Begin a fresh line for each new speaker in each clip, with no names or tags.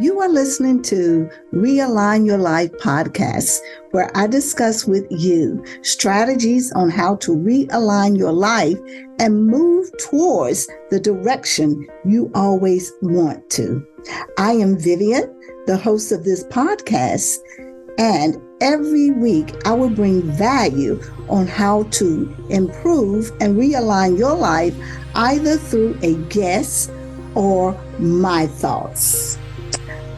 You are listening to Realign Your Life Podcast, where I discuss with you strategies on how to realign your life and move towards the direction you always want to. I am Vivian, the host of this podcast, and every week I will bring value on how to improve and realign your life either through a guest or my thoughts.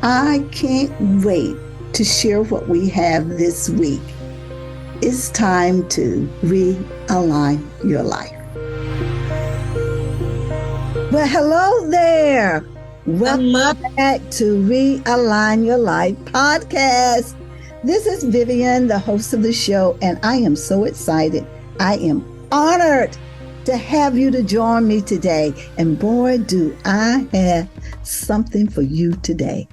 I can't wait to share what we have this week. It's time to realign your life. Well, hello there. Welcome back to Realign Your Life Podcast. This is Vivian, the host of the show, and I am so excited. I am honored to have you to join me today. And boy, do I have something for you today.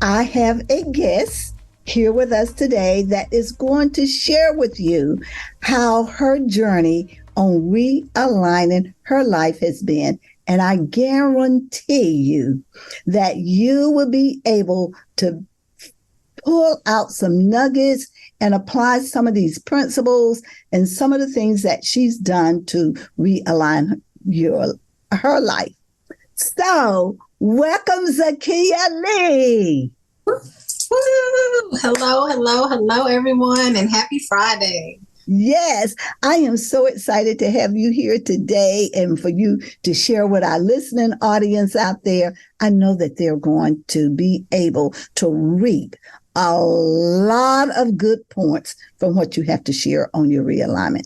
I have a guest here with us today that is going to share with you how her journey on realigning her life has been. And I guarantee you that you will be able to pull out some nuggets and apply some of these principles and some of the things that she's done to realign her life. So, welcome, Zakiya Lee.
Woo! Hello, everyone, and happy Friday.
Yes, I am so excited to have you here today and for you to share with our listening audience out there. I know that they're going to be able to reap a lot of good points from what you have to share on your realignment.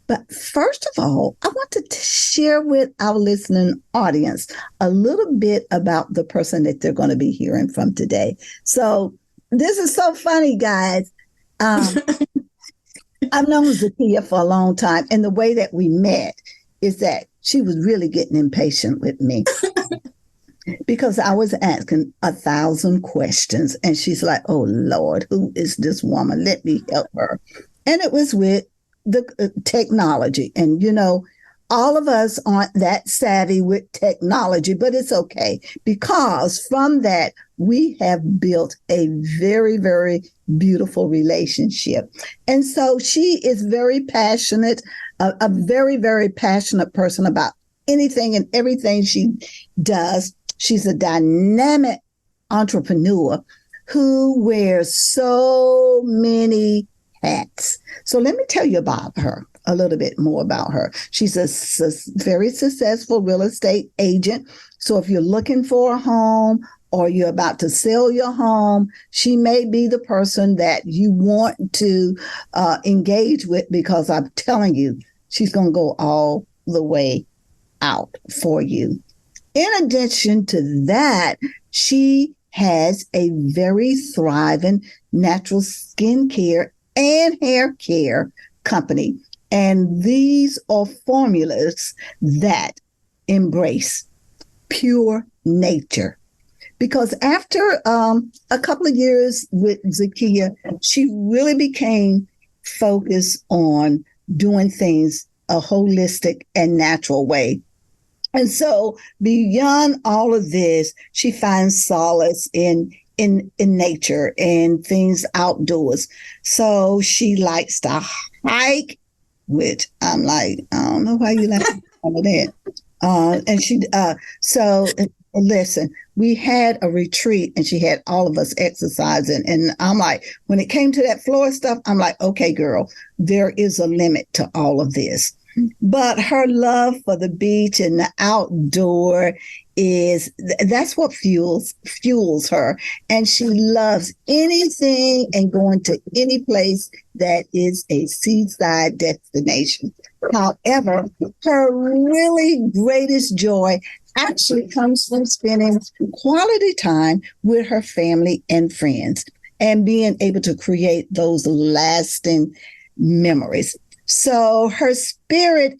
But first of all, I want to share with our listening audience a little bit about the person that they're going to be hearing from today. So this is so funny, guys. I've known Zakiya for a long time, and the way that we met is that she was really getting impatient with me because I was asking 1,000 questions, and she's like, "Oh Lord, who is this woman? Let me help her." And it was with the technology, and you know, all of us aren't that savvy with technology, but it's okay because from that we have built a very, very beautiful relationship. And so she is very passionate, a very, very passionate person about anything and everything she does. She's a dynamic entrepreneur who wears so many hats. So let me tell you about her, a little bit more about her. She's a very successful real estate agent. So if you're looking for a home or you're about to sell your home, she may be the person that you want to engage with, because I'm telling you, she's going to go all the way out for you. In addition to that, she has a very thriving natural skincare and hair care company. And these are formulas that embrace pure nature. Because after a couple of years with Zakiya, she really became focused on doing things a holistic and natural way. And so beyond all of this, she finds solace in nature and things outdoors. So she likes to hike, which I'm like, I don't know why you like all of that. And she, so listen, we had a retreat and she had all of us exercising. And I'm like, when it came to that floor stuff, I'm like, okay, girl, there is a limit to all of this. But her love for the beach and the outdoor that's what fuels her. And she loves anything and going to any place that is a seaside destination. However, her really greatest joy actually comes from spending quality time with her family and friends and being able to create those lasting memories. So her spirit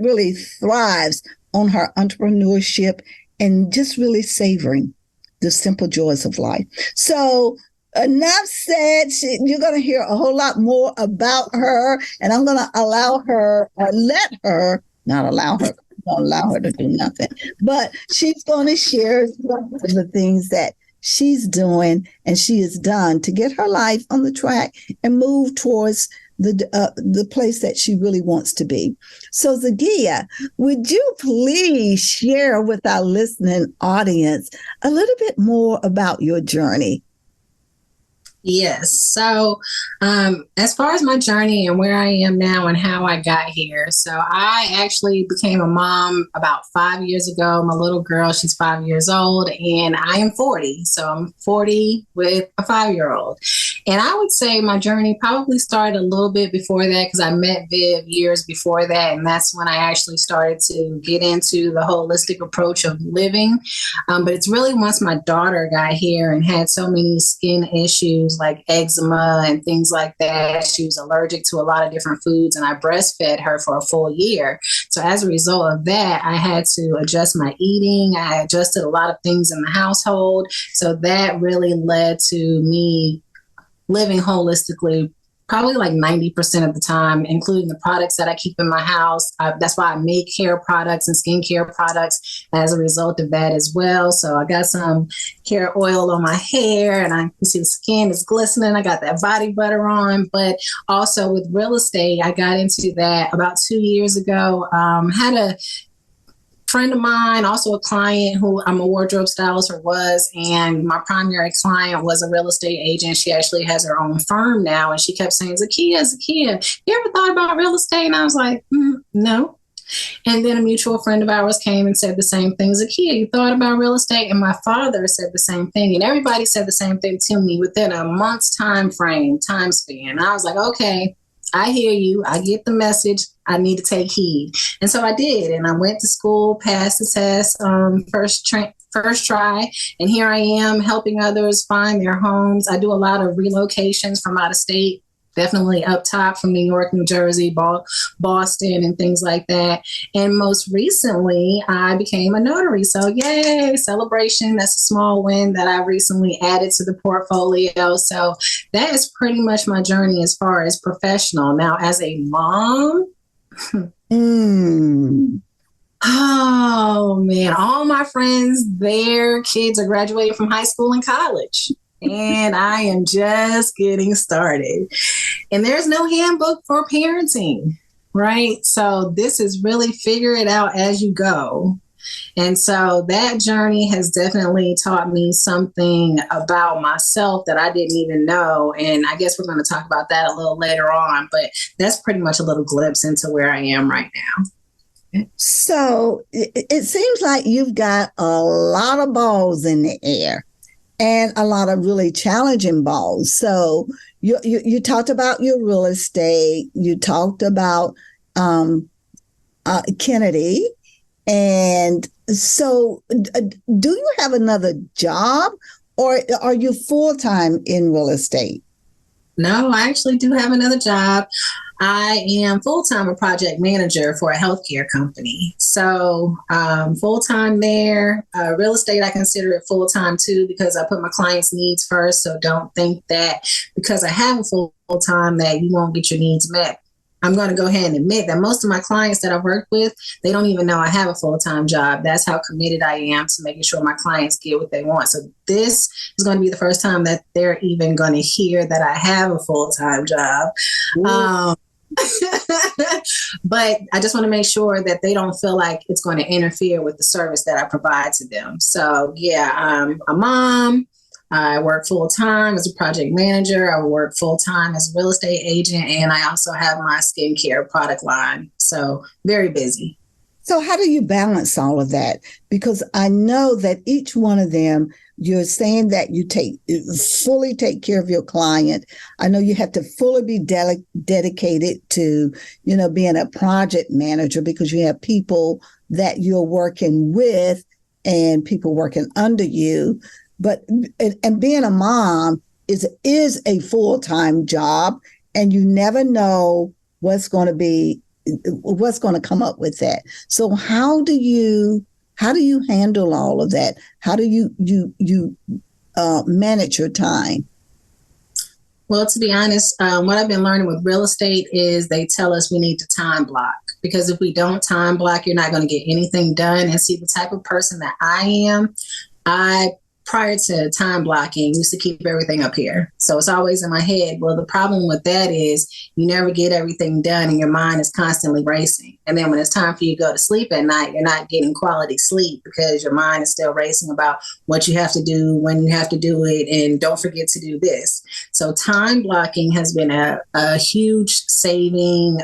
really thrives on her entrepreneurship and just really savoring the simple joys of life. So enough said. You're going to hear a whole lot more about her, and I'm going to let her don't allow her to do nothing. But she's going to share some of the things that she's doing and she has done to get her life on the track and move towards the place that she really wants to be. So Zakiya, would you please share with our listening audience a little bit more about your journey?
Yes. So, as far as my journey and where I am now and how I got here. So I actually became a mom about 5 years ago. My little girl, she's 5 years old, and I am 40. So I'm 40 with a 5-year-old. And I would say my journey probably started a little bit before that because I met Viv years before that. And that's when I actually started to get into the holistic approach of living. But it's really once my daughter got here and had so many skin issues like eczema and things like that. She was allergic to a lot of different foods, and I breastfed her for a full year. So as a result of that, I had to adjust my eating. I adjusted a lot of things in the household. So that really led to me living holistically probably like 90% of the time, including the products that I keep in my house. That's why I make hair products and skincare products as a result of that as well. So I got some hair oil on my hair, and I can see the skin is glistening. I got that body butter on. But also with real estate, I got into that about 2 years ago. Had a friend of mine, also a client who I'm a wardrobe stylist or was, and my primary client was a real estate agent. She actually has her own firm now, and she kept saying, Zakiya, you ever thought about real estate? And I was like, no. And then a mutual friend of ours came and said the same thing. Zakiya, you thought about real estate? And my father said the same thing. And everybody said the same thing to me within a month's time span. I was like, okay, I hear you. I get the message. I need to take heed. And so I did. And I went to school, passed the test, first try. And here I am helping others find their homes. I do a lot of relocations from out of state, definitely up top from New York, New Jersey, Boston, and things like that. And most recently, I became a notary. So yay, celebration. That's a small win that I recently added to the portfolio. So that is pretty much my journey as far as professional. Now, as a mom, oh man, all my friends, their kids are graduating from high school and college. And I am just getting started. And there's no handbook for parenting, right? So this is really figure it out as you go. And so that journey has definitely taught me something about myself that I didn't even know. And I guess we're going to talk about that a little later on. But that's pretty much a little glimpse into where I am right now.
So it seems like you've got a lot of balls in the air and a lot of really challenging balls. So you talked about your real estate. You talked about Kennedy. And so do you have another job, or are you full-time in real estate?
No, I actually do have another job. I am full-time a project manager for a healthcare company. So full-time there. Real estate, I consider it full-time too, because I put my clients' needs first. So don't think that because I have a full-time that you won't get your needs met. I'm going to go ahead and admit that most of my clients that I've worked with, they don't even know I have a full-time job. That's how committed I am to making sure my clients get what they want. So this is going to be the first time that they're even going to hear that I have a full-time job. But I just want to make sure that they don't feel like it's going to interfere with the service that I provide to them. So yeah, I'm a mom. I work full-time as a project manager. I work full-time as a real estate agent, and I also have my skincare product line. So very busy.
So how do you balance all of that? Because I know that each one of them, you're saying that you fully take care of your client. I know you have to fully be dedicated to, being a project manager, because you have people that you're working with and people working under you. But and being a mom is a full-time job, and you never know what's going to come up with that. So how do you handle all of that? How do you manage your time?
Well, to be honest, what I've been learning with real estate is they tell us we need to time block. because if we don't time block, you're not going to get anything done. And see, the type of person that I am, prior to time blocking, used to keep everything up here. So it's always in my head. Well, the problem with that is you never get everything done and your mind is constantly racing. And then when it's time for you to go to sleep at night, you're not getting quality sleep because your mind is still racing about what you have to do, when you have to do it, and don't forget to do this. So time blocking has been a huge saving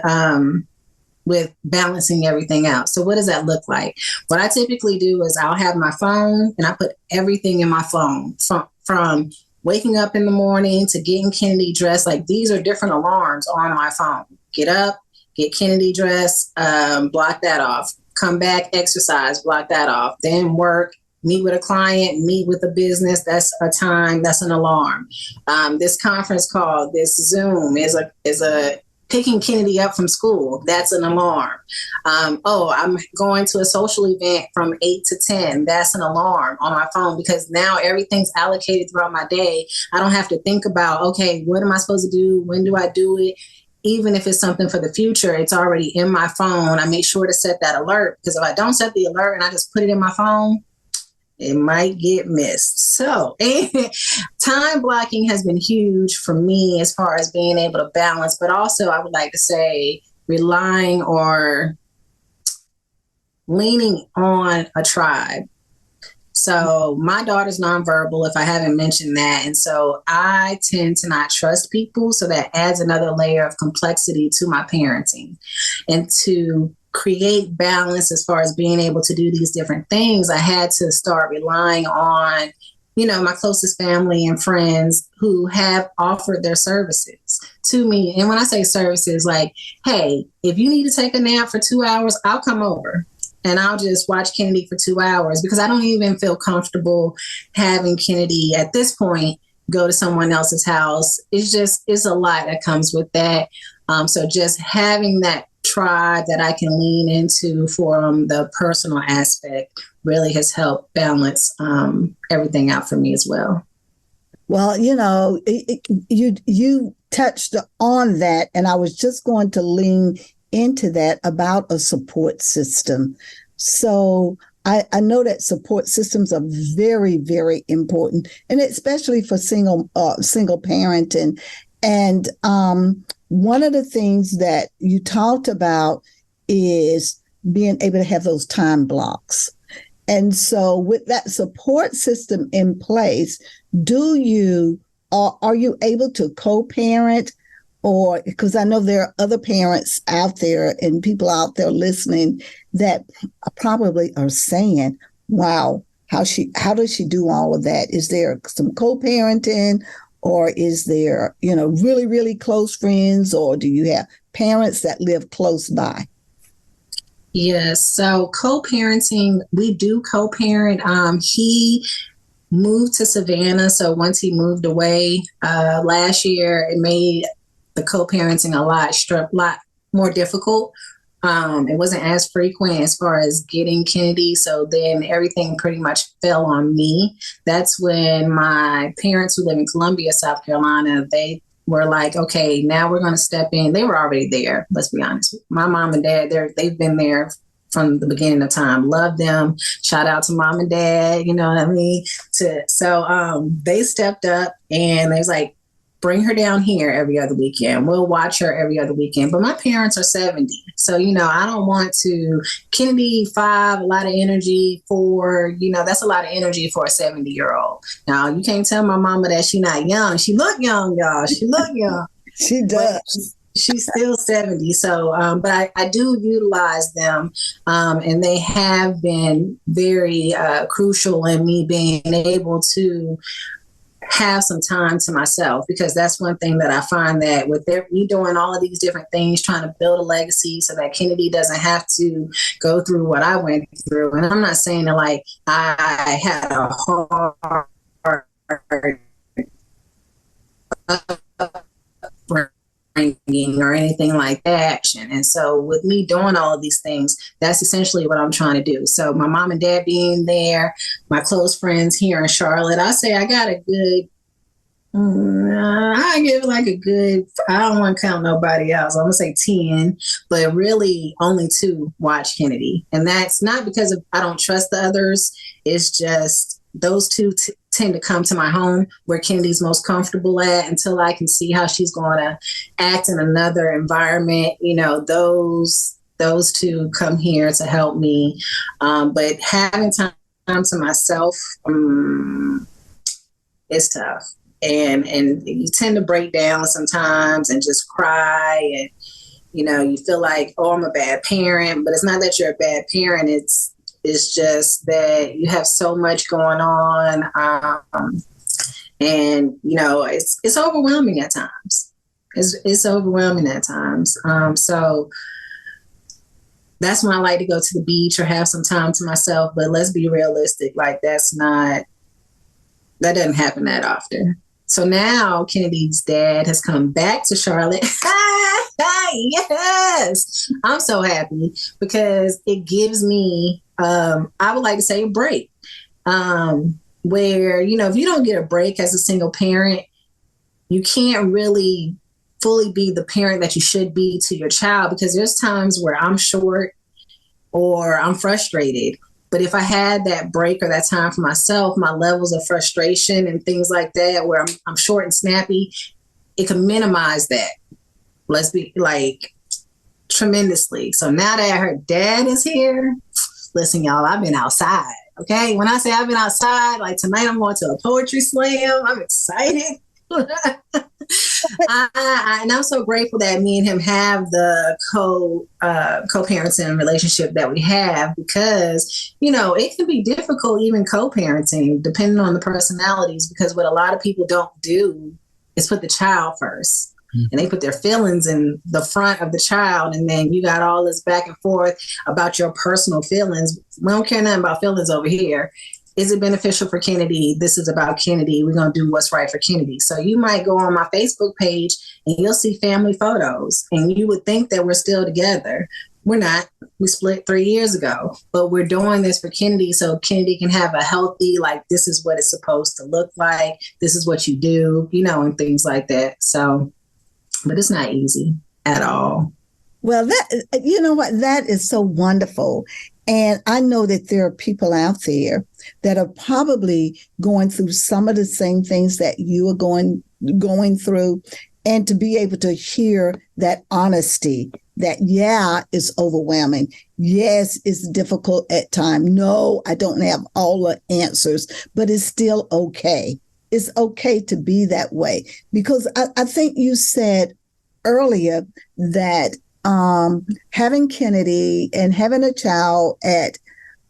with balancing everything out. So what does that look like? What I typically do is I'll have my phone and I put everything in my phone from waking up in the morning to getting Kennedy dressed. Like, these are different alarms on my phone. Get up, get Kennedy dressed, block that off. Come back, exercise, block that off. Then work, meet with a client, meet with a business. That's a time, that's an alarm. This conference call, this Zoom is a picking Kennedy up from school. That's an alarm. I'm going to a social event from 8 to 10. That's an alarm on my phone, because now everything's allocated throughout my day. I don't have to think about, okay, what am I supposed to do? When do I do it? Even if it's something for the future, it's already in my phone. I make sure to set that alert, because if I don't set the alert and I just put it in my phone, it might get missed. So time blocking has been huge for me as far as being able to balance, but also I would like to say relying or leaning on a tribe. So my daughter's nonverbal, if I haven't mentioned that. And so I tend to not trust people. So that adds another layer of complexity to my parenting. And to create balance as far as being able to do these different things, I had to start relying on, my closest family and friends who have offered their services to me. And when I say services, like, hey, if you need to take a nap for 2 hours, I'll come over and I'll just watch Kennedy for 2 hours, because I don't even feel comfortable having Kennedy at this point go to someone else's house. It's a lot that comes with that. So just having that tribe that I can lean into for the personal aspect really has helped balance everything out for me as well.
Well, you touched on that, and I was just going to lean into that about a support system. So I know that support systems are very, very important, and especially for single parenting. And one of the things that you talked about is being able to have those time blocks. And so with that support system in place, are you able to co-parent? Or, because I know there are other parents out there and people out there listening that probably are saying, wow, how does she do all of that? Is there some co-parenting? Or is there, really, really close friends? Or do you have parents that live close by?
Yes. So co-parenting, we do co-parent. He moved to Savannah. So once he moved away last year, it made the co-parenting a lot more difficult. It wasn't as frequent as far as getting Kennedy. So then everything pretty much fell on me. That's when my parents, who live in Columbia, South Carolina, they were like, okay, now we're going to step in. They were already there. Let's be honest. My mom and dad, they've been there from the beginning of time. Love them. Shout out to mom and dad. You know what I mean? So they stepped up and they was like, bring her down here every other weekend. We'll watch her every other weekend. But my parents are 70. So, I don't want to, Kennedy 5, a lot of energy for, that's a lot of energy for a 70-year-old. Now, you can't tell my mama that she's not young. She look young, y'all. She look young.
She does.
She's still 70. So, but I do utilize them. And they have been very crucial in me being able to have some time to myself, because that's one thing that I find that with me doing all of these different things, trying to build a legacy so that Kennedy doesn't have to go through what I went through. And I'm not saying that like I had a hard upbringing or anything like that. And so with me doing all of these things, that's essentially what I'm trying to do. So my mom and dad being there, my close friends here in Charlotte, I say I got a good I give it like a good, I don't want to count nobody else. I'm going to say 10, but really only 2 watch Kennedy. And that's not because of I don't trust the others. It's just those 2 tend to come to my home where Kennedy's most comfortable at until I can see how she's going to act in another environment. You know, those 2 come here to help me. But having time to myself, it's tough. And you tend to break down sometimes and just cry, and you feel like, oh, I'm a bad parent, but it's not that you're a bad parent. It's just that you have so much going on, and it's overwhelming at times. It's overwhelming at times. So that's when I like to go to the beach or have some time to myself. But let's be realistic, like that doesn't happen that often. So now Kennedy's dad has come back to Charlotte. Yes, I'm so happy because it gives me, I would like to say, a break. Where, if you don't get a break as a single parent, you can't really fully be the parent that you should be to your child, because there's times where I'm short or I'm frustrated. But if I had that break or that time for myself, my levels of frustration and things like that, where I'm short and snappy, it can minimize that. Let's be tremendously. So now that her dad is here, listen, y'all, I've been outside. Okay. When I say I've been outside, like tonight I'm going to a poetry slam. I'm excited. And I'm so grateful that me and him have the co-parenting relationship that we have, because it can be difficult even co-parenting depending on the personalities, because what a lot of people don't do is put the child first. And they put their feelings in the front of the child, and then you got all this back and forth about your personal feelings. We don't care nothing about feelings over here. Is it beneficial for Kennedy? This is about Kennedy. We're going to do what's right for Kennedy. So you might go on my Facebook page and you'll see family photos, and you would think that we're still together. We're not. We split 3 years ago, but we're doing this for Kennedy so Kennedy can have a healthy, this is what it's supposed to look like. This is what you do, and things like that. So, but it's not easy at all.
Well, that is so wonderful. And I know that there are people out there that are probably going through some of the same things that you are going through, and to be able to hear that honesty that, yeah, it's overwhelming. Yes, it's difficult at times. No, I don't have all the answers, but it's still okay. It's okay to be that way, because I think you said earlier that having Kennedy and having a child at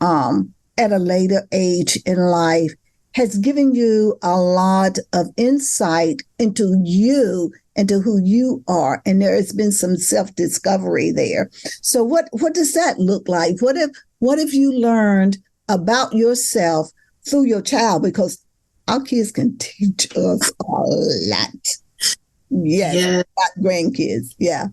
a later age in life has given you a lot of insight into you and to who you are. And there has been some self-discovery there. So what does that look like? What have you learned about yourself through your child? Because our kids can teach us a lot. Yes, yeah. Grandkids. Yeah.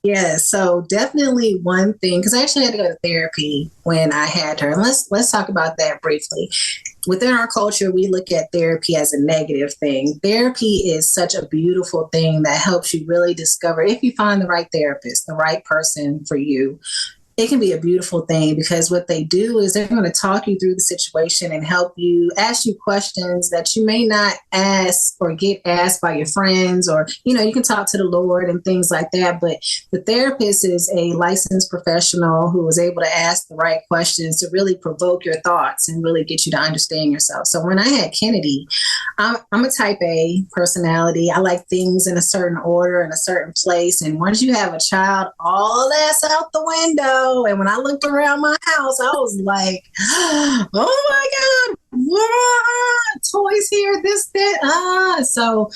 Yeah, so definitely one thing, because I actually had to go to therapy when I had her. And let's talk about that briefly. Within our culture, we look at therapy as a negative thing. Therapy is such a beautiful thing that helps you really discover, if you find the right therapist, the right person for you. It can be a beautiful thing, because what they do is they're going to talk you through the situation and help you, ask you questions that you may not ask or get asked by your friends, or, you can talk to the Lord and things like that. But the therapist is a licensed professional who is able to ask the right questions to really provoke your thoughts and really get you to understand yourself. So when I had Kennedy, I'm a type A personality. I like things in a certain order, in a certain place. And once you have a child, all that's out the window. And when I looked around my house, I was like, oh my God, what? Toys here, this, that. So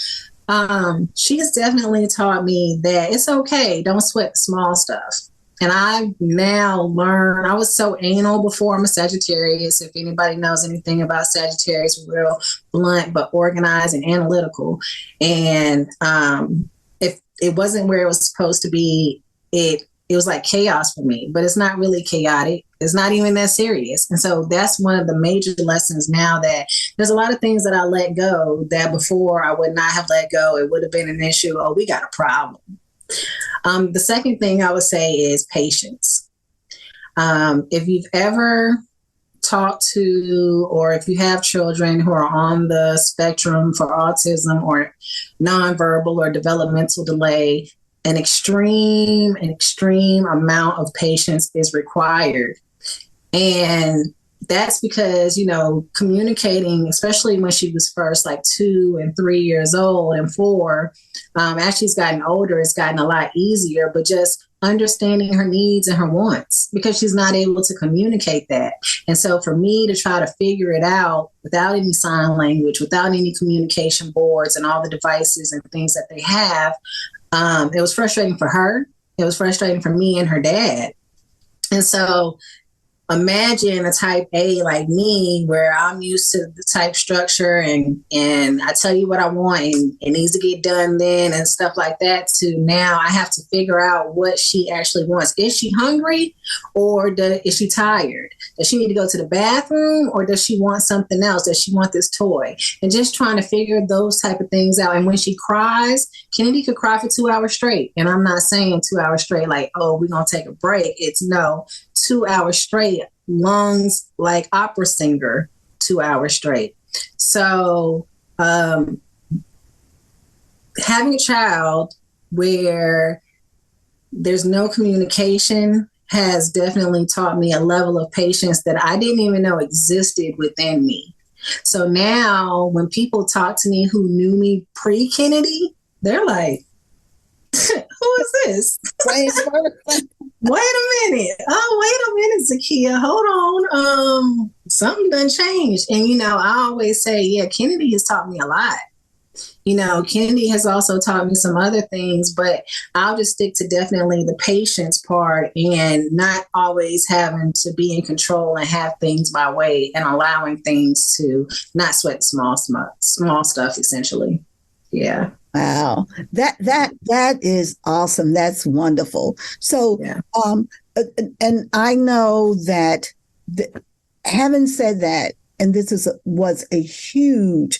she has definitely taught me that it's okay. Don't sweat the small stuff. And I've now learned, I was so anal before. I'm a Sagittarius. If anybody knows anything about Sagittarius, we're real blunt, but organized and analytical. And if it wasn't where it was supposed to be, it was like chaos for me, but it's not really chaotic. it's not even that serious. And so that's one of the major lessons now, that there's a lot of things that I let go that before I would not have let go. It would have been an issue. Oh, we got a problem. The second thing I would say is patience. If you've ever talked to, or if you have children who are on the spectrum for autism or nonverbal or developmental delay, an extreme amount of patience is required. And that's because, communicating, especially when she was first like 2 and 3 years old and 4, as she's gotten older, it's gotten a lot easier, but just understanding her needs and her wants, because she's not able to communicate that. And so for me to try to figure it out without any sign language, without any communication boards and all the devices and things that they have, it was frustrating for her. It was frustrating for me and her dad. And so imagine a type A like me, where I'm used to the type structure and I tell you what I want and it needs to get done then and stuff like that, to now I have to figure out what she actually wants. Is she hungry, or is she tired? Does she need to go to the bathroom, or does she want something else? Does she want this toy? And just trying to figure those type of things out. And when she cries, Kennedy could cry for 2 hours straight. And I'm not saying 2 hours straight like, oh, we're going to take a break. It's no, 2 hours straight, lungs like opera singer, 2 hours straight. So having a child where there's no communication has definitely taught me a level of patience that I didn't even know existed within me. So now when people talk to me who knew me pre-Kennedy, they're like, who is this? Wait a minute. Oh, wait a minute, Zakiya. Hold on. Something done changed. And, I always say, yeah, Kennedy has taught me a lot. Kennedy has also taught me some other things, but I'll just stick to definitely the patience part and not always having to be in control and have things my way and allowing things to not sweat small stuff, essentially. Yeah.
Wow. That is awesome. That's wonderful. So, yeah. And I know that having said that, and this was a huge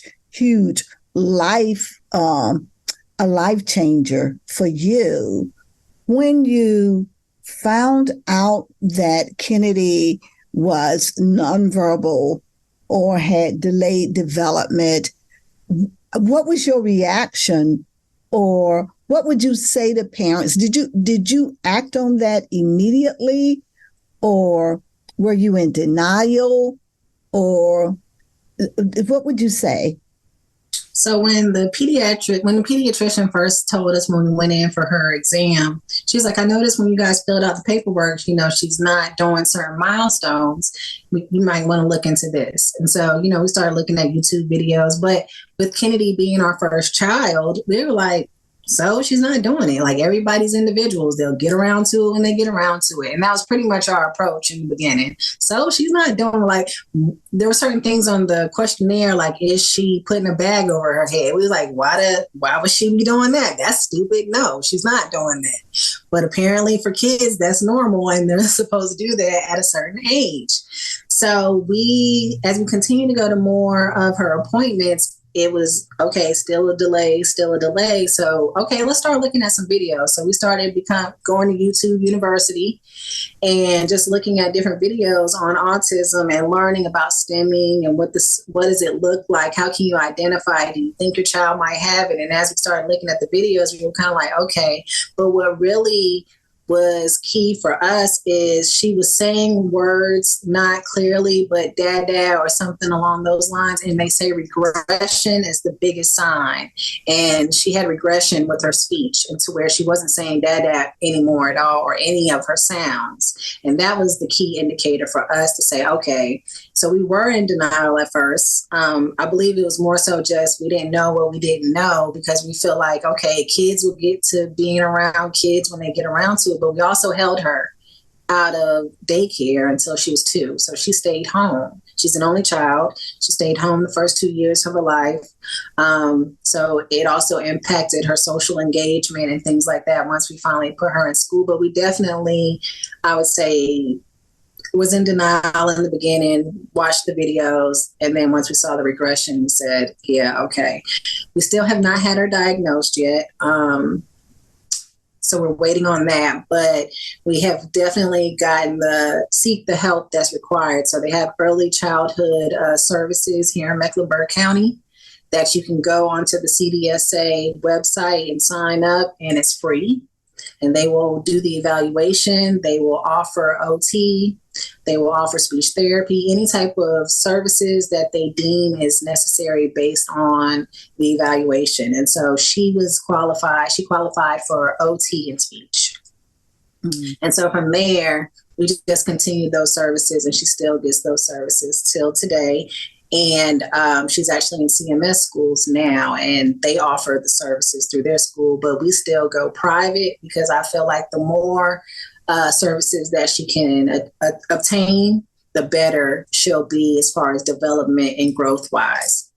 life, a life changer for you when you found out that Kennedy was nonverbal or had delayed development. What was your reaction, or what would you say to parents? Did you act on that immediately, or were you in denial, or what would you say?
So when the pediatrician first told us when we went in for her exam, she's like, I noticed when you guys filled out the paperwork, she's not doing certain milestones. You might want to look into this. And so, we started looking at YouTube videos. But with Kennedy being our first child, we were like, so she's not doing it. Like, everybody's individuals. They'll get around to it when they get around to it. And that was pretty much our approach in the beginning. So she's not doing, like, there were certain things on the questionnaire, like, is she putting a bag over her head? We was like, why would she be doing that? That's stupid. No, she's not doing that. But apparently for kids, that's normal, and they're supposed to do that at a certain age. So as we continue to go to more of her appointments, it was, okay, still a delay. So, okay, let's start looking at some videos. So we started going to YouTube University and just looking at different videos on autism and learning about stemming and what does it look like? How can you identify? Do you think your child might have it? And as we started looking at the videos, we were kind of like, okay, but what really was key for us is she was saying words not clearly, but dada or something along those lines. And they say regression is the biggest sign. And she had regression with her speech, and to where she wasn't saying dada anymore at all, or any of her sounds. And that was the key indicator for us to say, okay, so we were in denial at first. I believe it was more so just we didn't know what we didn't know, because we feel like, okay, kids will get to being around kids when they get around to it. But we also held her out of daycare until she was 2. So she stayed home. She's an only child. She stayed home the first 2 years of her life. So it also impacted her social engagement and things like that once we finally put her in school. But we definitely, I would say, was in denial in the beginning, watched the videos, and then once we saw the regression, we said, yeah, okay. We still have not had her diagnosed yet. So we're waiting on that, but we have definitely gotten seek the help that's required. So they have early childhood services here in Mecklenburg County that you can go onto the CDSA website and sign up, and it's free. And they will do the evaluation. They will offer OT. They will offer speech therapy, any type of services that they deem is necessary based on the evaluation. And so she was qualified. She qualified for OT and speech. Mm-hmm. And so from there, we just continued those services, and she still gets those services till today. And she's actually in CMS schools now, and they offer the services through their school, but we still go private because I feel like the more services that she can obtain, the better she'll be as far as development and growth wise.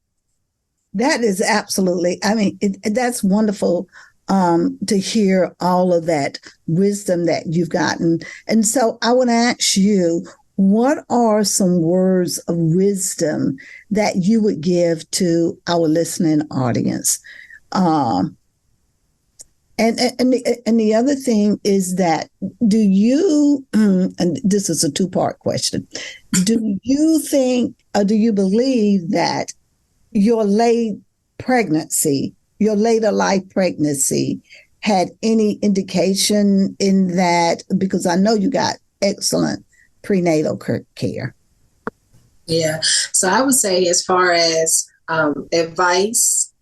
That is absolutely, I mean, that's wonderful to hear all of that wisdom that you've gotten. And so I want to ask you, what are some words of wisdom that you would give to our listening audience? And the other thing is that, do you, and this is a two-part question, do you think, or do you believe that your later life pregnancy had any indication in that? Because I know you got excellent prenatal care.
Yeah. So I would say, as far as advice,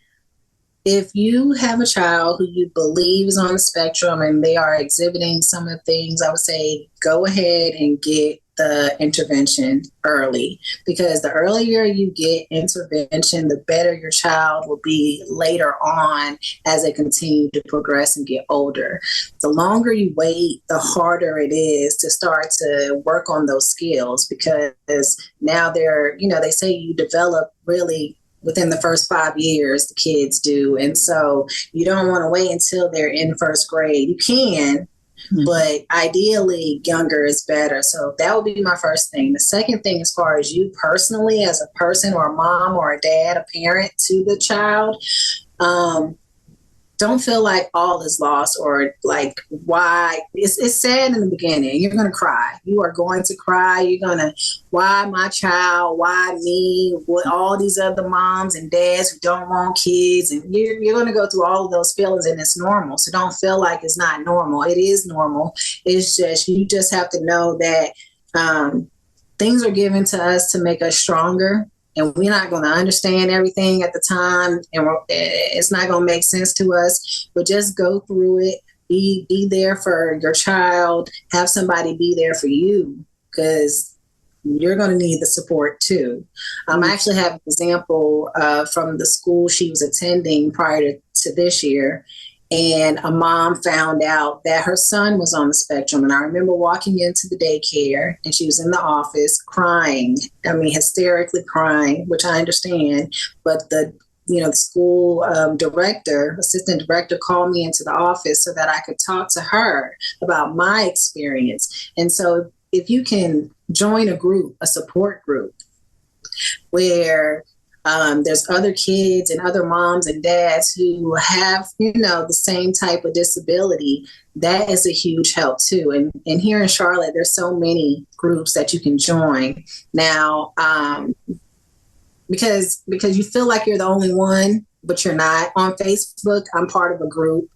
if you have a child who you believe is on the spectrum and they are exhibiting some of the things, I would say go ahead and get the intervention early, because the earlier you get intervention, the better your child will be later on as they continue to progress and get older. The longer you wait, the harder it is to start to work on those skills, because now they say you develop really within the first 5 years, the kids do. And so you don't want to wait until they're in first grade. You can, but ideally younger is better. So that would be my first thing. The second thing, as far as you personally as a person or a mom or a dad, a parent to the child, don't feel like all is lost, or like why. It's sad in the beginning. You're going to cry. You are going to cry. You're going to, why my child? Why me? With all these other moms and dads who don't want kids. And you're going to go through all of those feelings, and it's normal. So don't feel like it's not normal. It is normal. It's just, you just have to know that things are given to us to make us stronger. And we're not going to understand everything at the time, and it's not going to make sense to us. But just go through it. Be there for your child. Have somebody be there for you, because you're going to need the support too. I actually have an example from the school she was attending prior to this year. And a mom found out that her son was on the spectrum. And I remember walking into the daycare, and she was in the office crying. I mean, hysterically crying, which I understand. But the school assistant director called me into the office so that I could talk to her about my experience. And so if you can join a support group where there's other kids and other moms and dads who have, the same type of disability, that is a huge help too. And here in Charlotte, there's so many groups that you can join now, because you feel like you're the only one, but you're not. On Facebook, I'm part of a group,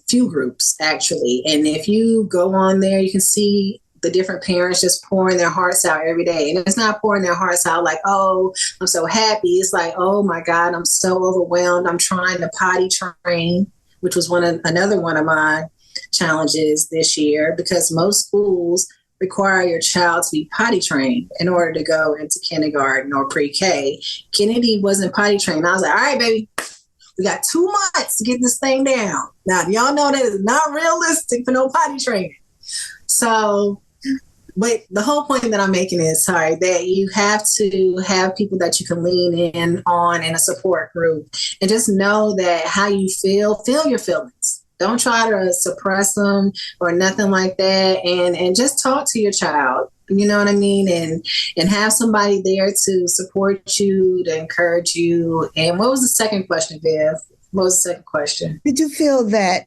few groups actually. And if you go on there, you can see the different parents just pouring their hearts out every day. And it's not pouring their hearts out like, oh, I'm so happy. It's like, oh my God, I'm so overwhelmed. I'm trying to potty train, which was another one of my challenges this year, because most schools require your child to be potty trained in order to go into kindergarten or pre-K. Kennedy wasn't potty trained. I was like, all right, baby, we got 2 months to get this thing down. Now, y'all know that is not realistic for no potty training. So, but the whole point that I'm making is, that you have to have people that you can lean in on in a support group, and just know that how you feel your feelings. Don't try to suppress them or nothing like that. And just talk to your child. You know what I mean? And have somebody there to support you, to encourage you. And what was the second question, Viv? What was the second question?
Did you feel that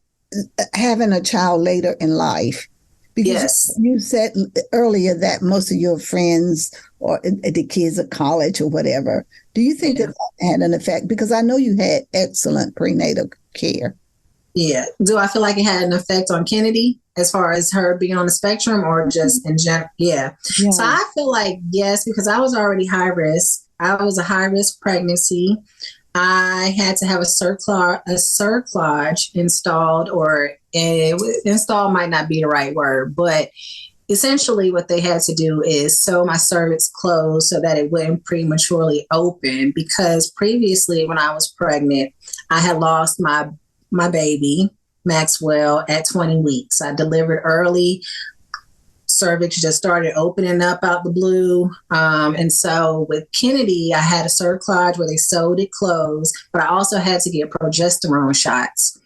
having a child later in life, because
yes,
you said earlier that most of your friends or the kids at college or whatever, do you think that had an effect? Because I know you had excellent prenatal care.
Yeah. Do I feel like it had an effect on Kennedy as far as her being on the spectrum or just in general? Yeah. So I feel like yes, because I was already high risk. I was a high risk pregnancy. I had to have a cerclage installed, or installed might not be the right word, but essentially what they had to do is sew my cervix closed so that it wouldn't prematurely open, because previously when I was pregnant, I had lost my baby, Maxwell, at 20 weeks. I delivered early. Cervix just started opening up out the blue. And so with Kennedy, I had a cerclage where they sewed it closed, but I also had to get progesterone shots.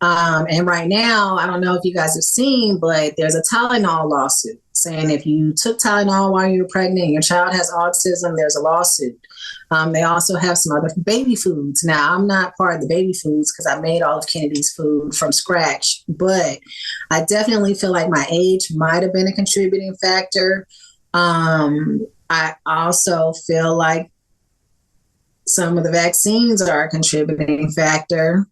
And right now, I don't know if you guys have seen, but there's a Tylenol lawsuit saying if you took Tylenol while you were pregnant and your child has autism, there's a lawsuit. They also have some other baby foods. Now, I'm not part of the baby foods because I made all of Kennedy's food from scratch, but I definitely feel like my age might have been a contributing factor. I also feel like some of the vaccines are a contributing factor,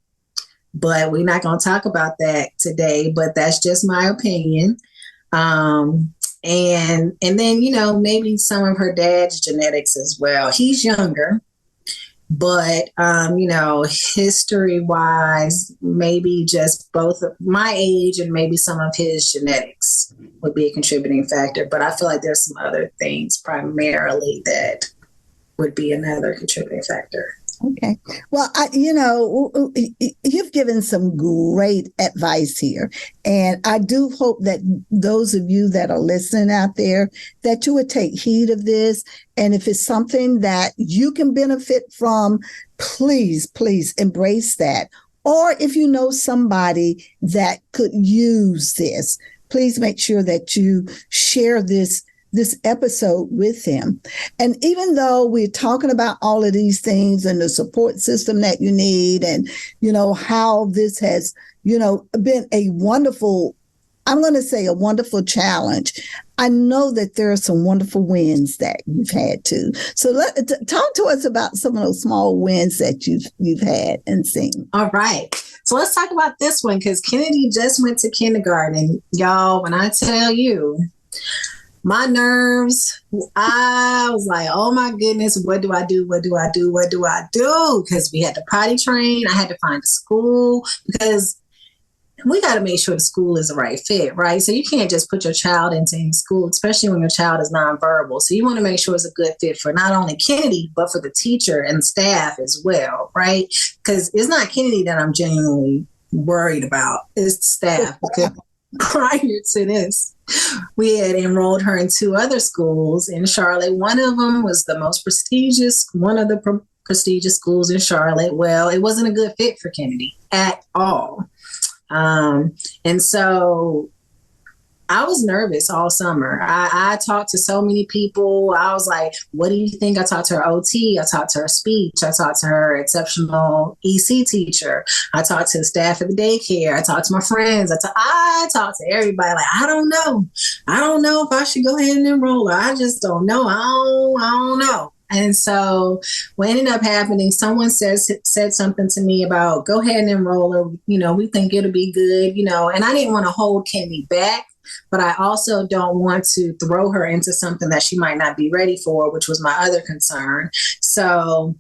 but we're not going to talk about that today, but that's just my opinion. And then, you know, maybe some of her dad's genetics as well. He's younger, but, you know, history wise, maybe just both of my age and maybe some of his genetics would be a contributing factor. But I feel like there's some other things primarily that would be another contributing factor.
Okay. Well, you've given some great advice here. And I do hope that those of you that are listening out there, that you would take heed of this. And if it's something that you can benefit from, please embrace that. Or if you know somebody that could use this, please make sure that you share this episode with him. And even though we're talking about all of these things and the support system that you need, and, you know, how this has, you know, been a wonderful challenge, I know that there are some wonderful wins that you've had too. So talk to us about some of those small wins that you've had and seen.
All right. So let's talk about this one, because Kennedy just went to kindergarten. Y'all, when I tell you, my nerves, I was like, oh my goodness, what do I do? Because we had to potty train. I had to find a school, because we got to make sure the school is the right fit, right? So you can't just put your child into any school, especially when your child is nonverbal. So you want to make sure it's a good fit for not only Kennedy, but for the teacher and staff as well, right? Because it's not Kennedy that I'm genuinely worried about. It's the staff. Because prior to this, we had enrolled her in 2 other schools in Charlotte. One of them was the most prestigious, one of the prestigious schools in Charlotte. Well, it wasn't a good fit for Kennedy at all. And so I was nervous all summer. I talked to so many people. I was like, what do you think? I talked to her OT. I talked to her speech. I talked to her exceptional EC teacher. I talked to the staff at the daycare. I talked to my friends. I talked to everybody. Like, I don't know. I don't know if I should go ahead and enroll her. I just don't know. I don't know. And so what ended up happening, someone said something to me about, go ahead and enroll her. You know, we think it'll be good, you know, and I didn't want to hold Kennedy back, but I also don't want to throw her into something that she might not be ready for, which was my other concern. So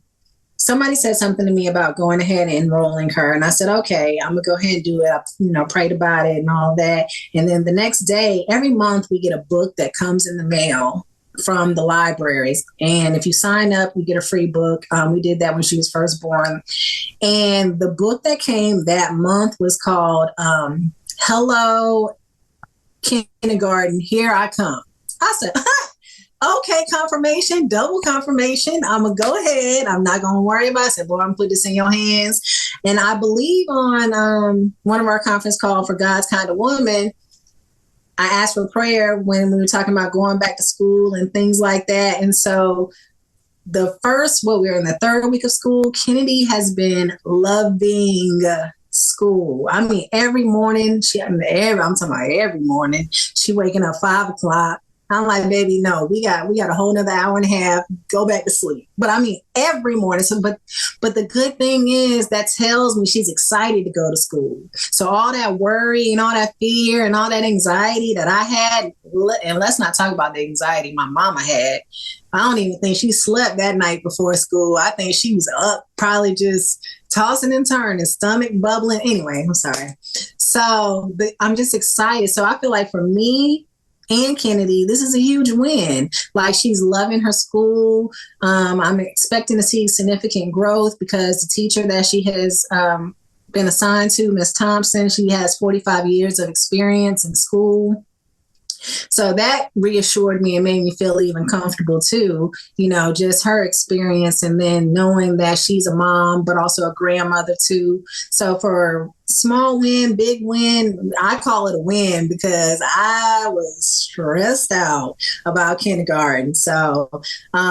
somebody said something to me about going ahead and enrolling her. And I said, okay, I'm going to go ahead and do it. I, prayed about it and all that. And then the next day, every month we get a book that comes in the mail from the libraries. And if you sign up, you get a free book. We did that when she was first born. And the book that came that month was called Hello, Kindergarten, Here I Come. I said, okay, confirmation, double confirmation. I'm going to go ahead. I'm not going to worry about it. I said, Lord, I'm put this in your hands. And I believe on one of our conference calls for God's Kind of Woman, I asked for prayer when we were talking about going back to school and things like that. And so we're in the third week of school. Kennedy has been loving school. I mean, every morning, I'm talking about every morning, she waking up 5:00. I'm like, baby, no, we got a whole nother hour and a half, go back to sleep. But I mean, every morning. So, but the good thing is that tells me she's excited to go to school. So all that worry and all that fear and all that anxiety that I had, and let's not talk about the anxiety my mama had. I don't even think she slept that night before school. I think she was up, probably just tossing and turning, stomach bubbling. Anyway, I'm sorry. So I'm just excited. So I feel like for me, and Kennedy, this is a huge win. Like, she's loving her school. I'm expecting to see significant growth because the teacher that she has been assigned to, Miss Thompson, she has 45 years of experience in school. So that reassured me and made me feel even comfortable too, just her experience, and then knowing that she's a mom, but also a grandmother too. So for small win, big win, I call it a win because I was stressed out about kindergarten. So,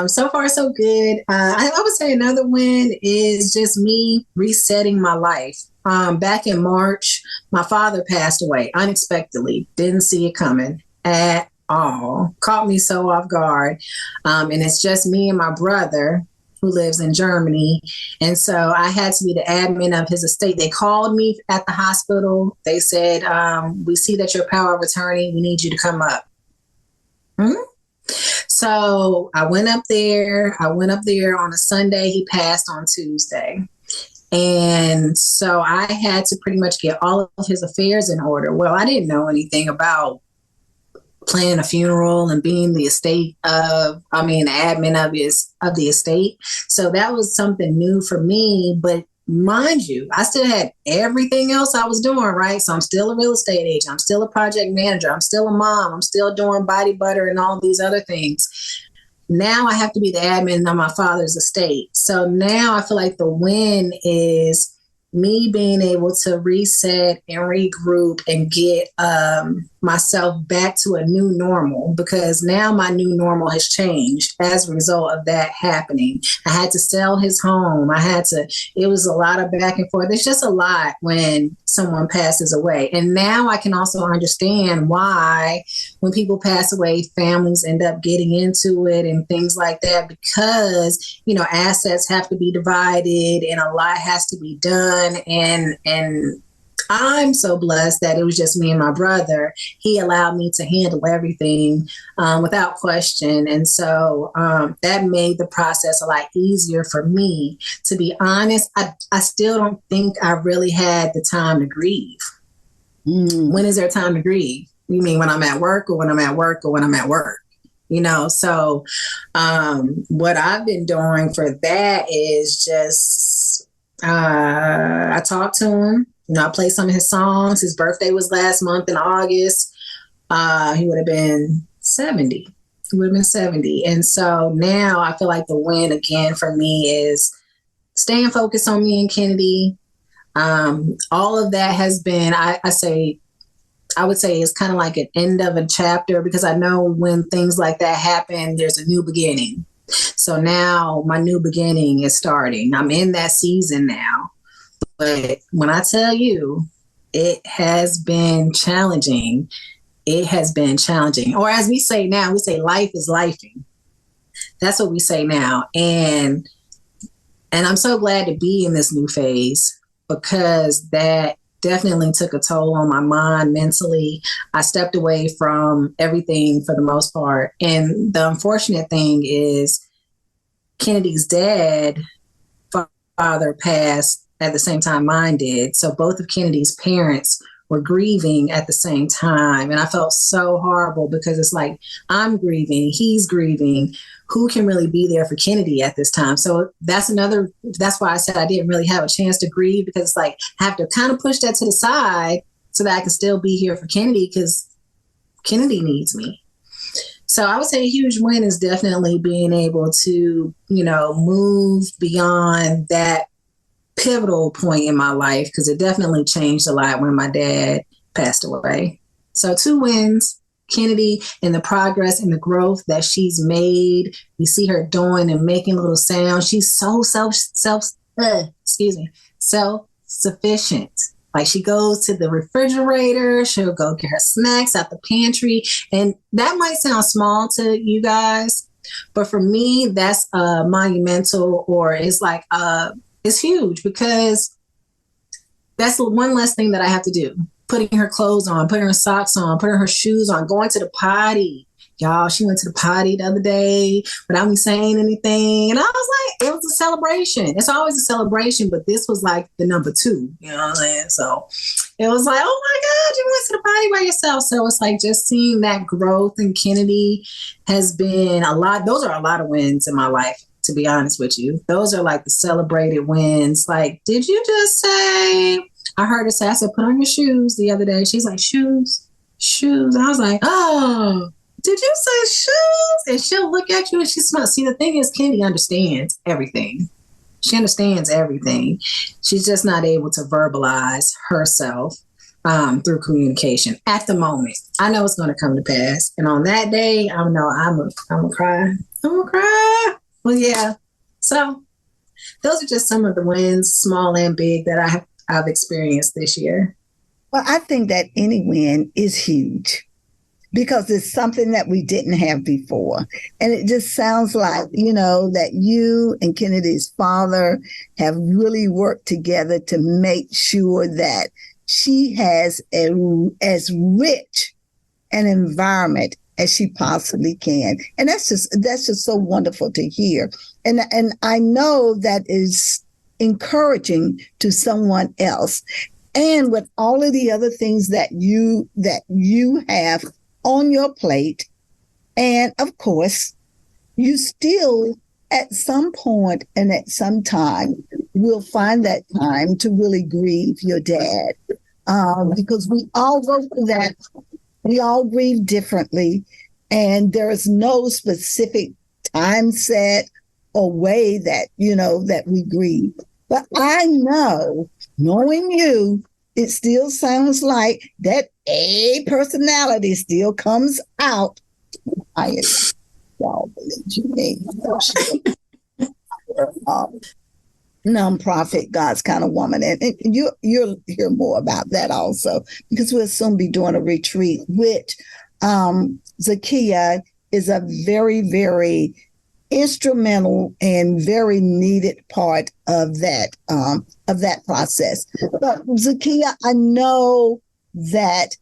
so far so good. I would say another win is just me resetting my life. Back in March, my father passed away unexpectedly. Didn't see it coming at all. Caught me so off guard. And it's just me and my brother who lives in Germany. And so I had to be the admin of his estate. They called me at the hospital. They said, we see that your power of attorney, we need you to come up. So I went up there on a Sunday. He passed on Tuesday. And so I had to pretty much get all of his affairs in order. Well, I didn't know anything about planning a funeral and being the admin of the estate. So that was something new for me. But mind you, I still had everything else I was doing, right? So I'm still a real estate agent. I'm still a project manager. I'm still a mom. I'm still doing body butter and all these other things. Now I have to be the admin on my father's estate. So now I feel like the win is me being able to reset and regroup and get myself back to a new normal, because now my new normal has changed as a result of that happening. I had to sell his home. It was a lot of back and forth. It's just a lot when someone passes away. And now I can also understand why when people pass away, families end up getting into it and things like that, because, assets have to be divided and a lot has to be done. And I'm so blessed that it was just me and my brother. He allowed me to handle everything without question. And so that made the process a lot easier for me. To be honest, I still don't think I really had the time to grieve. When is there time to grieve? You mean when I'm at work, or when I'm at work, or when I'm at work? So what I've been doing for that is just I talked to him. I played some of his songs. His birthday was last month in August. He would have been 70. And so now I feel like the win again for me is staying focused on me and Kennedy. All of that has been, I would say it's kind of like an end of a chapter, because I know when things like that happen, there's a new beginning. So now my new beginning is starting. I'm in that season now. But when I tell you, it has been challenging. It has been challenging. Or as we say now, we say life is lifing. That's what we say now. And I'm so glad to be in this new phase, because that definitely took a toll on my mind mentally. I stepped away from everything for the most part. And the unfortunate thing is Kennedy's dad, father, passed at the same time mine did. So both of Kennedy's parents were grieving at the same time. And I felt so horrible, because it's like, I'm grieving, he's grieving. Who can really be there for Kennedy at this time? So that's why I said I didn't really have a chance to grieve, because it's like, I have to kind of push that to the side so that I can still be here for Kennedy, because Kennedy needs me. So I would say a huge win is definitely being able to, move beyond that pivotal point in my life, because it definitely changed a lot when my dad passed away. So 2 wins, Kennedy, and the progress and the growth that she's made. You see her doing and making little sounds. She's so self-sufficient. Like, she goes to the refrigerator, she'll go get her snacks out the pantry. And that might sound small to you guys, but for me, that's monumental, or it's like, it's huge, because that's the one less thing that I have to do. Putting her clothes on, putting her socks on, putting her shoes on, going to the potty. Y'all, she went to the potty the other day without me saying anything. And I was like, it was a celebration. It's always a celebration, but this was like the number 2, you know what I'm saying? So it was like, oh my God, you went to the potty by yourself. So it's like, just seeing that growth in Kennedy has been a lot. Those are a lot of wins in my life, to be honest with you. Those are like the celebrated wins. Like, did you just say, I heard her say, I said, put on your shoes the other day. She's like, shoes. And I was like, oh, did you say shoes? And she'll look at you and she smiles. See, the thing is, Candy understands everything. She understands everything. She's just not able to verbalize herself through communication at the moment. I know it's going to come to pass. And on that day, I know I'm gonna cry. Well, yeah. So those are just some of the wins, small and big, that I've experienced this year.
Well, I think that any win is huge, because it's something that we didn't have before. And it just sounds like, that you and Kennedy's father have really worked together to make sure that she has as rich an environment as she possibly can. And that's just so wonderful to hear. And I know that is encouraging to someone else. And with all of the other things that you have on your plate, and of course, you still at some point and at some time will find that time to really grieve your dad, because we all go through that. We all grieve differently, and there is no specific time set or way that that we grieve. But I know, knowing you, it still sounds like that A personality still comes out. Y'all believe me. Nonprofit God's Kind of Woman. And you'll hear more about that also, because we'll soon be doing a retreat, which Zakiya is a very, very instrumental and very needed part of that process. But Zakiya, I know that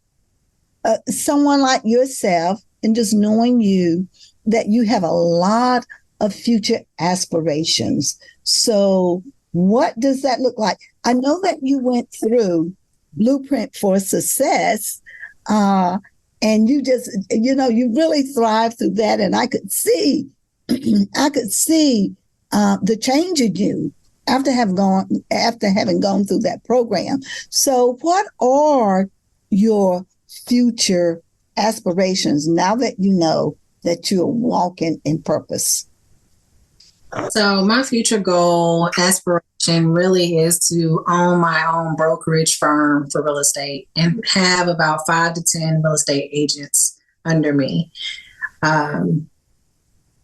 someone like yourself, and just knowing you, that you have a lot of future aspirations. So what does that look like? I know that you went through Blueprint for Success, and you just, you really thrived through that. And I could see the change in you after having gone through that program. So what are your future aspirations now that you know that you're walking in purpose?
So my future goal, aspiration, really is to own my own brokerage firm for real estate and have about 5 to 10 real estate agents under me.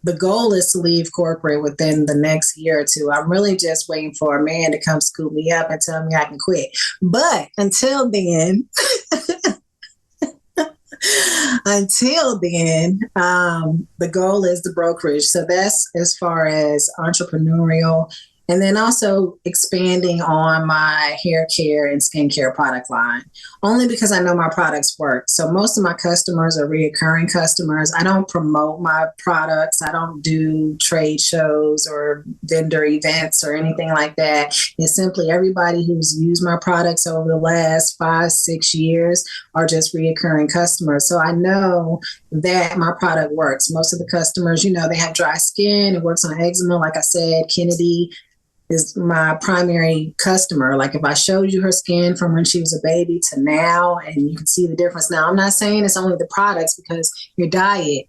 The goal is to leave corporate within the next year or 2. I'm really just waiting for a man to come scoop me up and tell me I can quit. But until then, the goal is the brokerage. So that's as far as entrepreneurial. And then also expanding on my hair care and skincare product line, only because I know my products work. So most of my customers are reoccurring customers. I don't promote my products. I don't do trade shows or vendor events or anything like that. It's simply everybody who's used my products over the last 5-6 years are just reoccurring customers. So I know that my product works. Most of the customers, they have dry skin. It works on eczema. Like I said, Kennedy is my primary customer. Like, if I showed you her skin from when she was a baby to now, and you can see the difference. Now, I'm not saying it's only the products, because your diet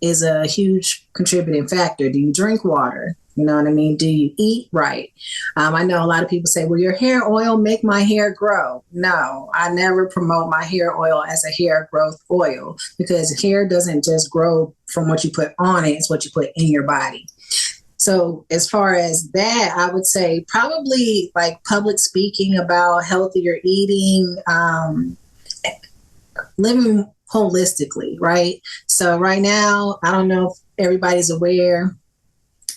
is a huge contributing factor. Do you drink water? You know what I mean? Do you eat right? I know a lot of people say, well, your hair oil make my hair grow. No, I never promote my hair oil as a hair growth oil, because hair doesn't just grow from what you put on it. It's what you put in your body. So as far as that, I would say probably like public speaking about healthier eating, living holistically, right? So right now, I don't know if everybody's aware,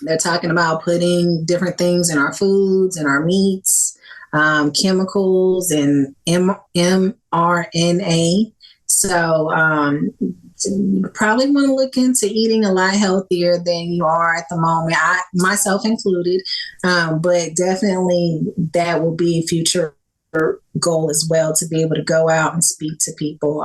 they're talking about putting different things in our foods and our meats, chemicals and mRNA. So you probably want to look into eating a lot healthier than you are at the moment, I myself included, but definitely that will be a future goal as well, to be able to go out and speak to people.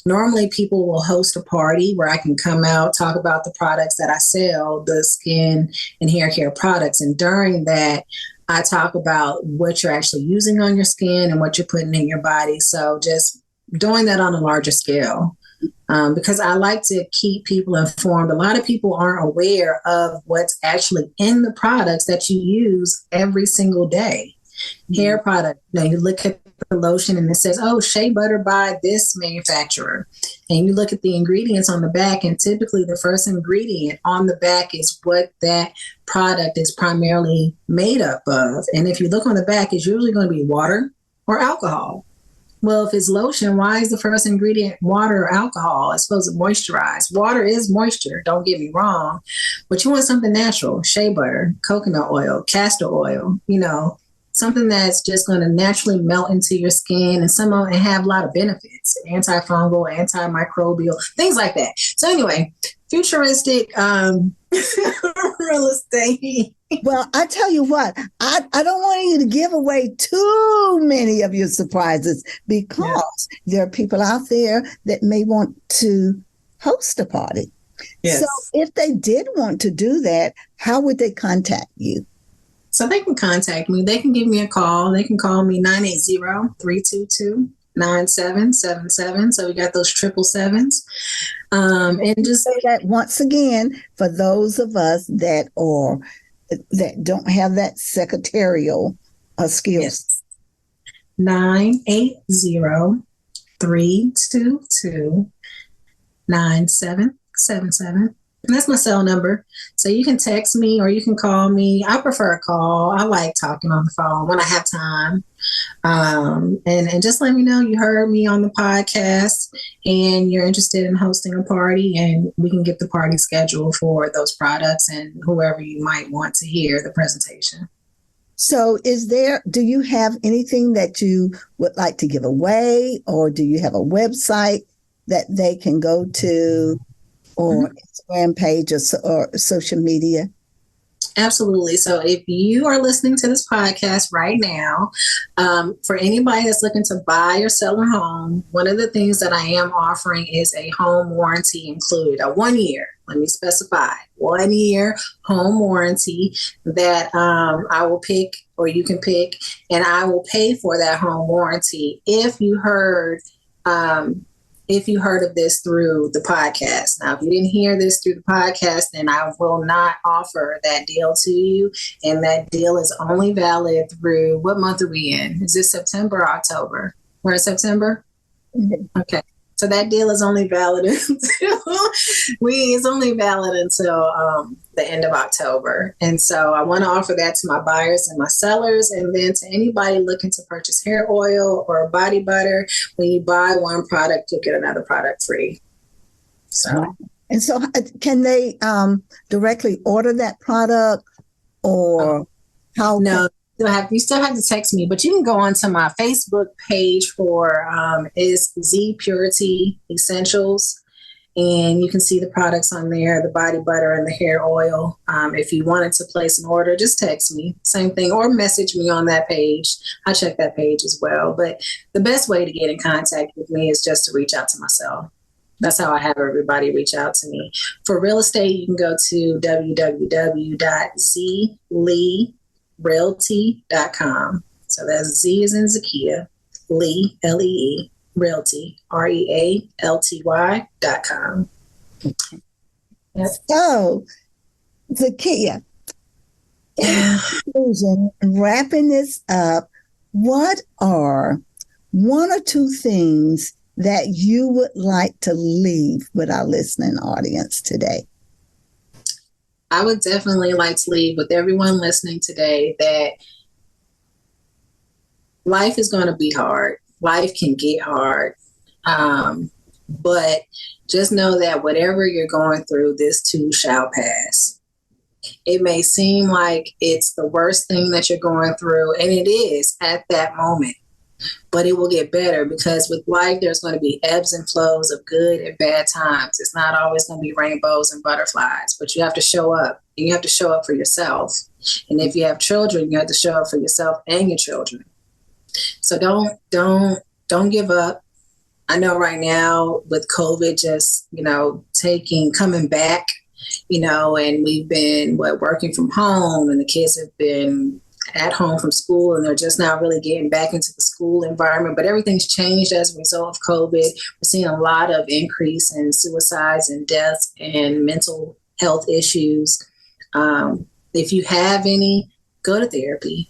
Normally people will host a party where I can come out, talk about the products that I sell, the skin and hair care products. And during that, I talk about what you're actually using on your skin and what you're putting in your body. So just doing that on a larger scale. Because I like to keep people informed. A lot of people aren't aware of what's actually in the products that you use every single day. Hair product. Now you look at the lotion and it says, oh, shea butter by this manufacturer. And you look at the ingredients on the back, and typically the first ingredient on the back is what that product is primarily made up of. And if you look on the back, it's usually going to be water or alcohol. Well, if it's lotion, why is the first ingredient water or alcohol? It's supposed to moisturize. Water is moisture, don't get me wrong, but you want something natural: shea butter, coconut oil, castor oil, something that's just going to naturally melt into your skin, and have a lot of benefits: antifungal, antimicrobial, things like that. So anyway, futuristic real estate.
Well, I tell you what, I don't want you to give away too many of your surprises, because there are people out there that may want to host a party. Yes. So if they did want to do that, how would they contact you?
So they can contact me. They can give me a call. They can call me 980-322-9777. So we got those 777s. And just
say that once again for those of us that don't have that secretarial skills.
Yes. 980-322-9777. And that's my cell number. So you can text me or you can call me. I prefer a call. I like talking on the phone when I have time. And just let me know you heard me on the podcast and you're interested in hosting a party, and we can get the party scheduled for those products and whoever you might want to hear the presentation.
So do you have anything that you would like to give away, or do you have a website that they can go to, or Instagram page or social media?
Absolutely. So if you are listening to this podcast right now, for anybody that's looking to buy or sell a home, one of the things that I am offering is a home warranty included, a 1 year. Let me specify, 1 year home warranty that I will pick, or you can pick, and I will pay for that home warranty if you heard of this through the podcast. Now, if you didn't hear this through the podcast, then I will not offer that deal to you. And that deal is only valid through, what month are we in? Is this September or October? We're in September? Mm-hmm. Okay. So that deal is only valid until the end of October. And so I want to offer that to my buyers and my sellers, and then to anybody looking to purchase hair oil or body butter. When you buy one product, you'll get another product free. So,
and so can they directly order that product, or how?
No. You still have to text me, but you can go onto my Facebook page for is Z Purity Essentials, and you can see the products on there, the body butter and the hair oil. If you wanted to place an order, just text me, same thing, or message me on that page. I check that page as well. But the best way to get in contact with me is just to reach out to myself. That's how I have everybody reach out to me. For real estate, you can go to www.zleerealty.com. So that's Z as in Zakiya, Lee, Lee, Realty, REALTY.com. Yep.
So, Zakiya, in conclusion, wrapping this up, what are one or two things that you would like to leave with our listening audience today?
I would definitely like to leave with everyone listening today that life is going to be hard. Life can get hard. But just know that whatever you're going through, this too shall pass. It may seem like it's the worst thing that you're going through, and it is at that moment, but it will get better, because with life, there's going to be ebbs and flows of good and bad times. It's not always going to be rainbows and butterflies, but you have to show up, and you have to show up for yourself. And if you have children, you have to show up for yourself and your children. So don't give up. I know right now with COVID just, coming back, and we've been working from home, and the kids have been at home from school, and they're just now really getting back into the school environment. But everything's changed as a result of COVID. We're seeing a lot of increase in suicides and deaths and mental health issues. If you have any, go to therapy.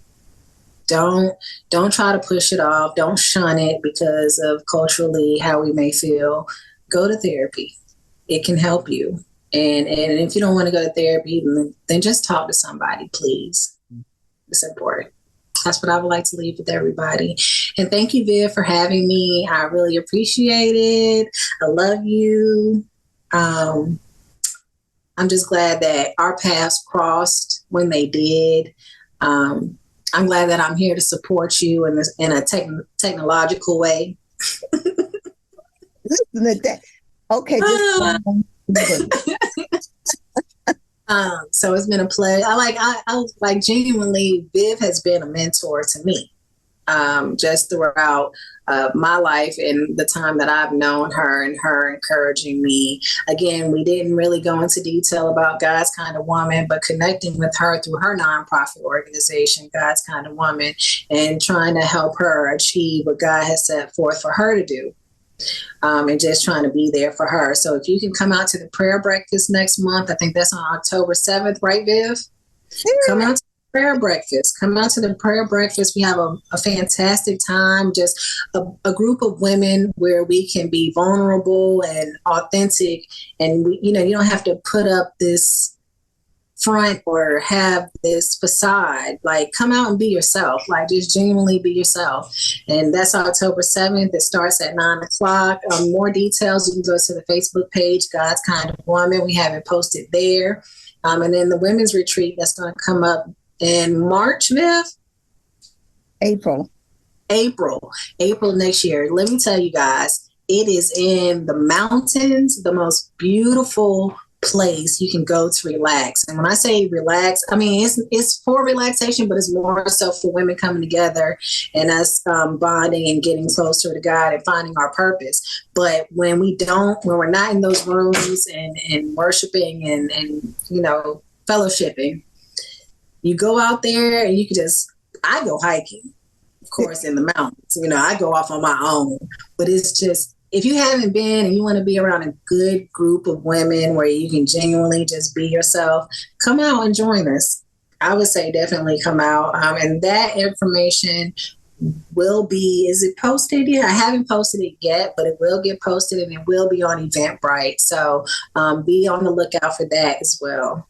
Don't try to push it off. Don't shun it because of culturally how we may feel. Go to therapy. It can help you. And if you don't want to go to therapy, then just talk to somebody, please. It's important. That's what I would like to leave with everybody. And thank you, Viv, for having me. I really appreciate it. I love you. I'm just glad that our paths crossed when they did. I'm glad that I'm here to support you in a technological way.
Listen to that. Okay.
So it's been a pleasure. I like genuinely, Viv has been a mentor to me, just throughout my life and the time that I've known her, and her encouraging me. Again, we didn't really go into detail about God's Kind of Woman, but connecting with her through her nonprofit organization, God's Kind of Woman, and trying to help her achieve what God has set forth for her to do. And just trying to be there for her. So if you can come out to the prayer breakfast next month, I think that's on October 7th, right, Viv? Yeah. Come out to the prayer breakfast. Come out to the prayer breakfast. We have a fantastic time, just a group of women where we can be vulnerable and authentic. And, you don't have to put up this front or have this facade. Like, come out and be yourself. Like, just genuinely be yourself. And that's October 7th. It starts at 9:00. More details, you can go to the Facebook page, God's Kind of Woman. We have it posted there. And then the women's retreat that's going to come up in March, Viv?
April
next year. Let me tell you guys, it is in the mountains, the most beautiful place you can go to relax. And when I say relax, I mean it's for relaxation, but it's more so for women coming together and us bonding and getting closer to God and finding our purpose. But when we're not in those rooms and worshiping and fellowshipping, you go out there and I go hiking, of course, in the mountains. I go off on my own, but it's just, if you haven't been and you want to be around a good group of women where you can genuinely just be yourself, come out and join us. I would say definitely come out. And that information will be, is it posted yet? I haven't posted it yet, but it will get posted and it will be on Eventbrite. So be on the lookout for that as well.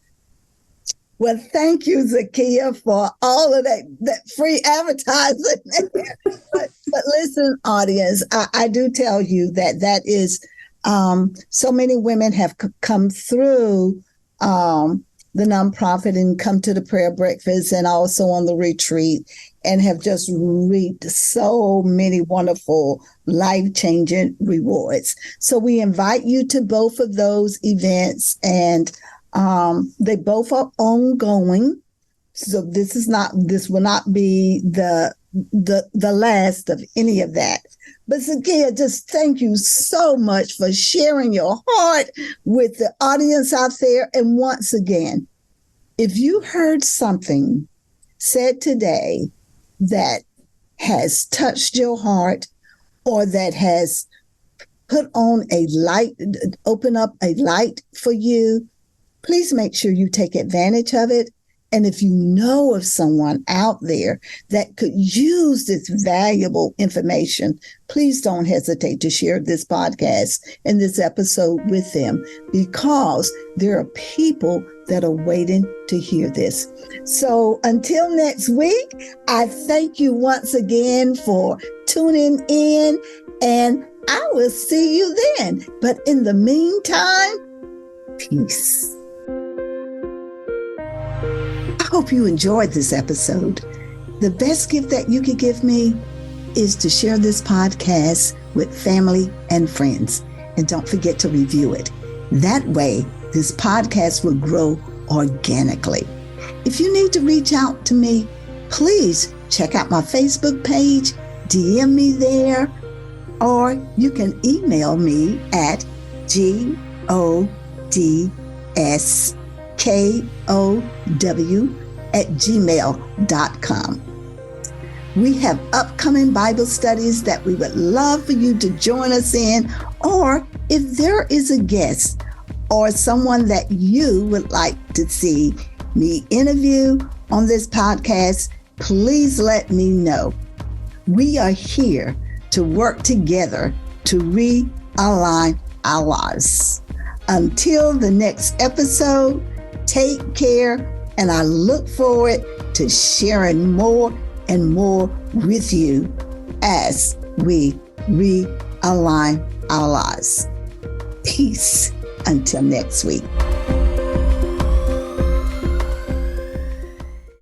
Well, thank you, Zakiya, for all of that free advertising. But listen, audience, I do tell you that is so many women have come through the nonprofit and come to the prayer breakfast and also on the retreat and have just reaped so many wonderful life-changing rewards. So we invite you to both of those events, and they both are ongoing. So this will not be the last of any of that. But Zakiya, just thank you so much for sharing your heart with the audience out there. And once again, if you heard something said today that has touched your heart or that has open up a light for you, Please make sure you take advantage of it. And if you know of someone out there that could use this valuable information, please don't hesitate to share this podcast and this episode with them, because there are people that are waiting to hear this. So until next week, I thank you once again for tuning in, and I will see you then. But in the meantime, peace. I hope you enjoyed this episode. The best gift that you could give me is to share this podcast with family and friends. And don't forget to review it. That way, this podcast will grow organically. If you need to reach out to me, please check out my Facebook page, DM me there, or you can email me at godskow@gmail.com. We have upcoming Bible studies that we would love for you to join us in, or if there is a guest or someone that you would like to see me interview on this podcast, please let me know. We are here to work together to realign our lives. Until the next episode, take care, and I look forward to sharing more and more with you as we realign our lives. Peace until next week.